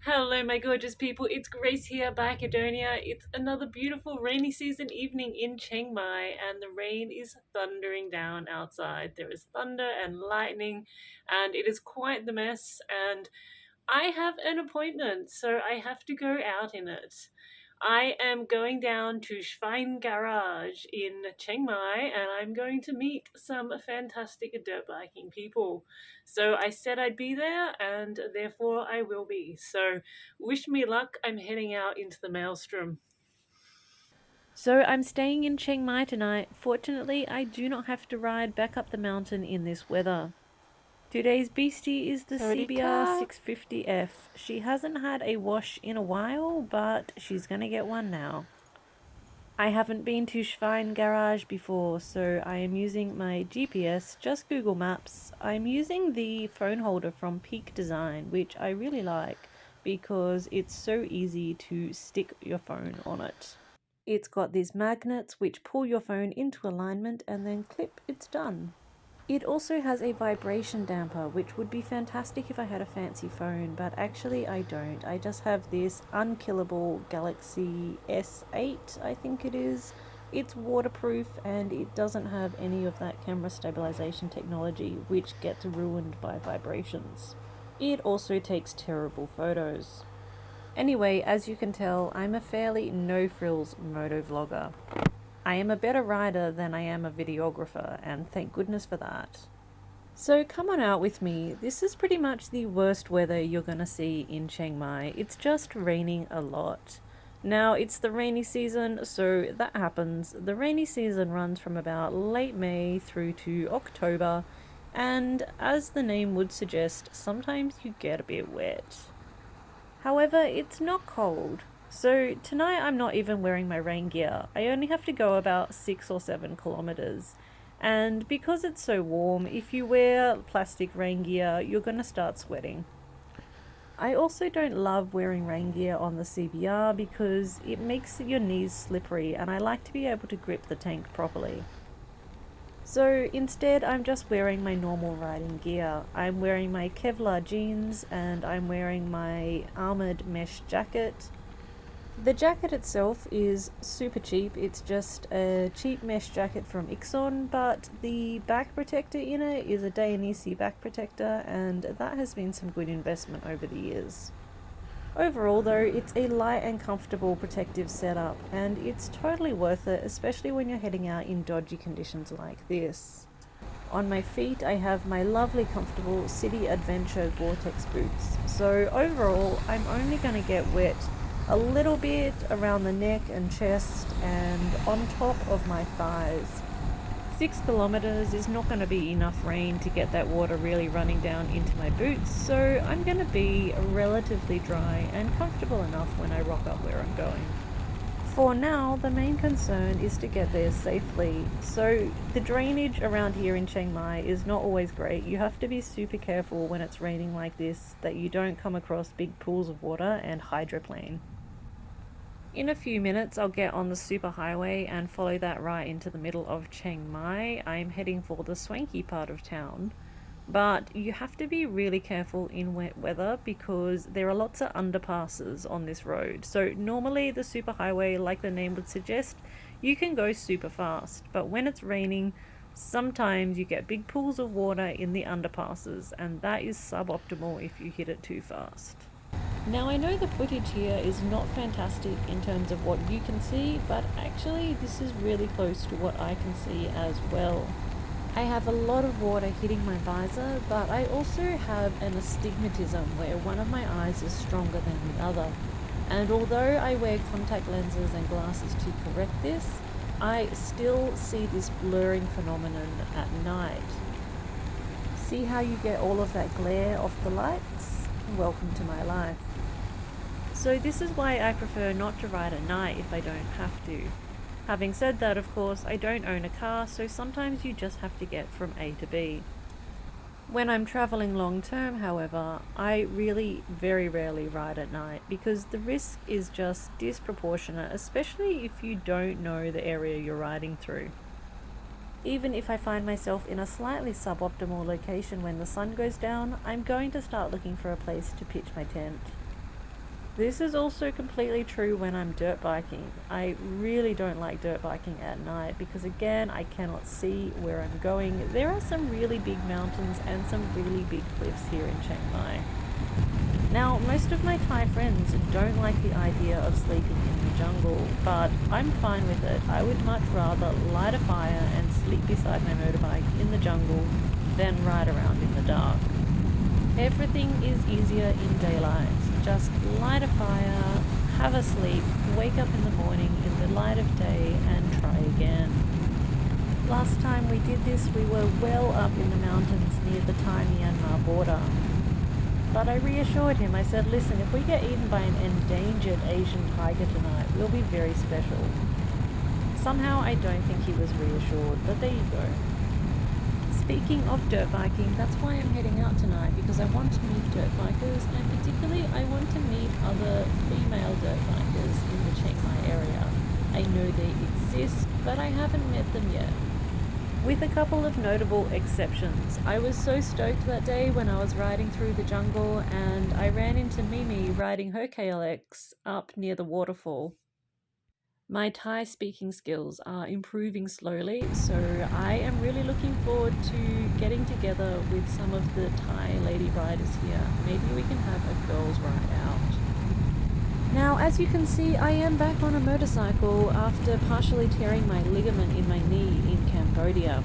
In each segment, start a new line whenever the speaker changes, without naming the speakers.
Hello, my gorgeous people. It's Grace here, back Edonia. It's another beautiful rainy season evening in Chiang Mai, and the rain is thundering down outside. There is thunder and lightning, and it is quite the mess. And I have an appointment, so I have to go out in it. I am going down to Schwein Garage in Chiang Mai and I'm going to meet some fantastic dirt biking people. So I said I'd be there and therefore I will be. So wish me luck. I'm heading out into the maelstrom. So I'm staying in Chiang Mai tonight. Fortunately, I do not have to ride back up the mountain in this weather. Today's beastie is the CBR 650F. She hasn't had a wash in a while, but she's gonna get one now. I haven't been to Schwein Garage before, so I am using my GPS, just Google Maps. I'm using the phone holder from Peak Design, which I really like because it's so easy to stick your phone on it. It's got these magnets which pull your phone into alignment and then clip, it's done. It also has a vibration damper, which would be fantastic if I had a fancy phone, but actually I don't. I just have this unkillable Galaxy S8, I think it is. It's waterproof and it doesn't have any of that camera stabilization technology, which gets ruined by vibrations. It also takes terrible photos. Anyway, as you can tell, I'm a fairly no-frills motovlogger. I am a better rider than I am a videographer, and thank goodness for that. So come on out with me. This is pretty much the worst weather you're gonna see in Chiang Mai. It's just raining a lot. Now, it's the rainy season, so that happens. The rainy season runs from about late May through to October, and as the name would suggest, sometimes you get a bit wet. However, it's not cold. So tonight I'm not even wearing my rain gear. I only have to go about 6 or 7 kilometers. And because it's so warm, if you wear plastic rain gear, you're going to start sweating. I also don't love wearing rain gear on the CBR because it makes your knees slippery and I like to be able to grip the tank properly. So instead I'm just wearing my normal riding gear. I'm wearing my Kevlar jeans and I'm wearing my armoured mesh jacket. The jacket itself is super cheap. It's just a cheap mesh jacket from Ixon, but the back protector in it is a Dainese back protector, and that has been some good investment over the years. Overall though, it's a light and comfortable protective setup, and it's totally worth it, especially when you're heading out in dodgy conditions like this. On my feet I have my lovely comfortable City Adventure Gore-Tex boots, so overall I'm only going to get wet a little bit around the neck and chest and on top of my thighs. 6 kilometers is not going to be enough rain to get that water really running down into my boots, so I'm going to be relatively dry and comfortable enough when I rock up where I'm going. For now, the main concern is to get there safely. So the drainage around here in Chiang Mai is not always great. You have to be super careful when it's raining like this that you don't come across big pools of water and hydroplane. In a few minutes I'll get on the superhighway and follow that right into the middle of Chiang Mai. I'm heading for the swanky part of town, but you have to be really careful in wet weather because there are lots of underpasses on this road. So normally the superhighway, like the name would suggest, you can go super fast, but when it's raining, sometimes you get big pools of water in the underpasses, and that is suboptimal if you hit it too fast. Now I know the footage here is not fantastic in terms of what you can see, but actually this is really close to what I can see as well. I have a lot of water hitting my visor, but I also have an astigmatism where one of my eyes is stronger than the other. And although I wear contact lenses and glasses to correct this, I still see this blurring phenomenon at night. See how you get all of that glare off the lights? Welcome to my life. So this is why I prefer not to ride at night if I don't have to. Having said that, of course, I don't own a car, so sometimes you just have to get from A to B. When I'm travelling long term, however, I really very rarely ride at night because the risk is just disproportionate, especially if you don't know the area you're riding through. Even if I find myself in a slightly suboptimal location when the sun goes down, I'm going to start looking for a place to pitch my tent. This is also completely true when I'm dirt biking. I really don't like dirt biking at night because, again, I cannot see where I'm going. There are some really big mountains and some really big cliffs here in Chiang Mai. Now, most of my Thai friends don't like the idea of sleeping in the jungle, but I'm fine with it. I would much rather light a fire and sleep beside my motorbike in the jungle than ride around in the dark. Everything is easier in daylight. Just light a fire, have a sleep, wake up in the morning in the light of day and try again. Last time we did this, we were well up in the mountains near the Thai-Myanmar border. But I reassured him. I said, listen, if we get eaten by an endangered Asian tiger tonight, we'll be very special. Somehow I don't think he was reassured, but there you go. Speaking of dirt biking, that's why I'm heading out tonight, because I want to meet dirt bikers, and particularly I want to meet other female dirt bikers in the Chiang Mai area. I know they exist, but I haven't met them yet. With a couple of notable exceptions. I was so stoked that day when I was riding through the jungle and I ran into Mimi riding her KLX up near the waterfall. My Thai speaking skills are improving slowly, so I am really looking forward to getting together with some of the Thai lady riders here. Maybe we can have a girls' ride out. Now, as you can see, I am back on a motorcycle after partially tearing my ligament in my knee in Cambodia.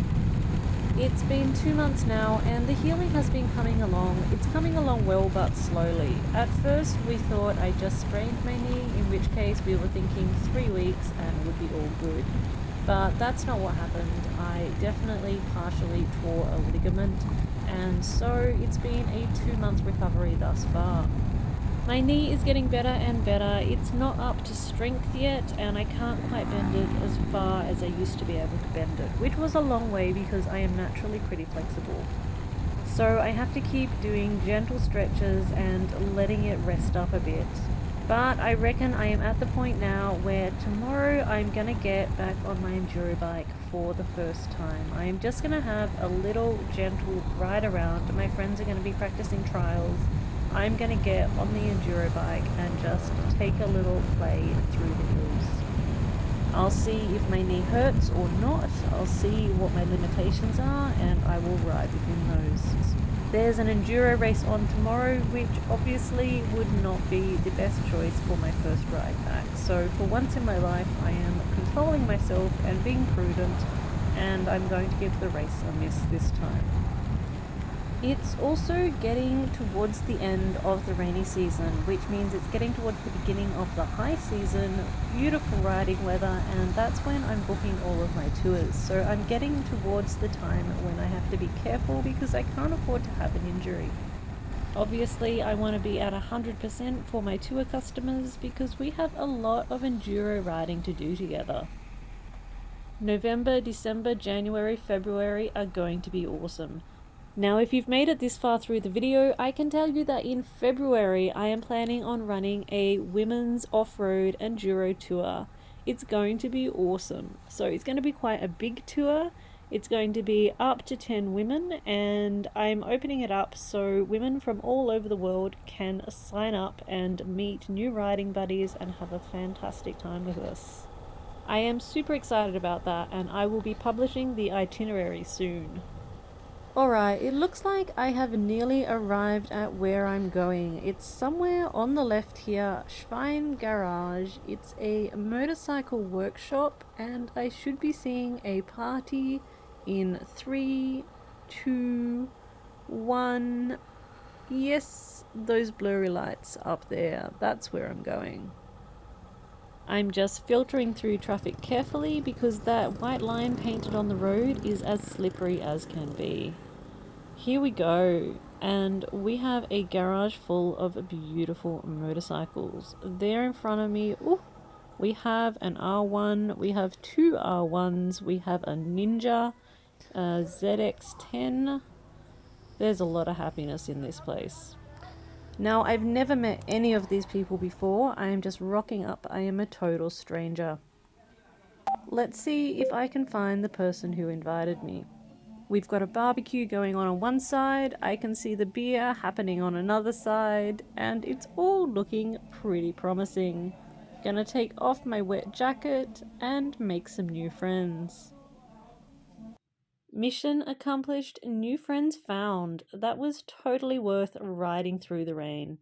It's been 2 months now and the healing has been coming along. It's coming along well but slowly. At first we thought I just sprained my knee, in which case we were thinking 3 weeks and it would be all good. But that's not what happened. I definitely partially tore a ligament, and so it's been a 2-month recovery thus far. My knee is getting better and better. It's not up to strength yet, and I can't quite bend it as far as I used to be able to bend it, which was a long way because I am naturally pretty flexible. So I have to keep doing gentle stretches and letting it rest up a bit. But I reckon I am at the point now where tomorrow I'm gonna get back on my enduro bike for the first time. I am just gonna have a little gentle ride around. My friends are gonna be practicing trials. I'm going to get on the enduro bike and just take a little play through the hills. I'll see if my knee hurts or not. I'll see what my limitations are and I will ride within those. There's an enduro race on tomorrow, which obviously would not be the best choice for my first ride back. So for once in my life, I am controlling myself and being prudent, and I'm going to give the race a miss this time. It's also getting towards the end of the rainy season, which means it's getting towards the beginning of the high season, beautiful riding weather, and that's when I'm booking all of my tours. So I'm getting towards the time when I have to be careful because I can't afford to have an injury. Obviously, I want to be at 100% for my tour customers because we have a lot of enduro riding to do together. November, December, January, February are going to be awesome. Now, if you've made it this far through the video, I can tell you that in February, I am planning on running a women's off-road enduro tour. It's going to be awesome. So it's going to be quite a big tour. It's going to be up to 10 women, and I'm opening it up so women from all over the world can sign up and meet new riding buddies and have a fantastic time with us. I am super excited about that, and I will be publishing the itinerary soon. Alright, it looks like I have nearly arrived at where I'm going. It's somewhere on the left here, Schwein Garage. It's a motorcycle workshop and I should be seeing a party in 3, 2, 1. Yes, those blurry lights up there. That's where I'm going. I'm just filtering through traffic carefully because that white line painted on the road is as slippery as can be. Here we go, and we have a garage full of beautiful motorcycles. There in front of me, we have an R1, we have 2 R1s, we have a Ninja, a ZX10. There's a lot of happiness in this place. Now, I've never met any of these people before. I am just rocking up. I am a total stranger. Let's see if I can find the person who invited me. We've got a barbecue going on one side, I can see the beer happening on another side, and it's all looking pretty promising. Gonna take off my wet jacket and make some new friends. Mission accomplished, new friends found. That was totally worth riding through the rain.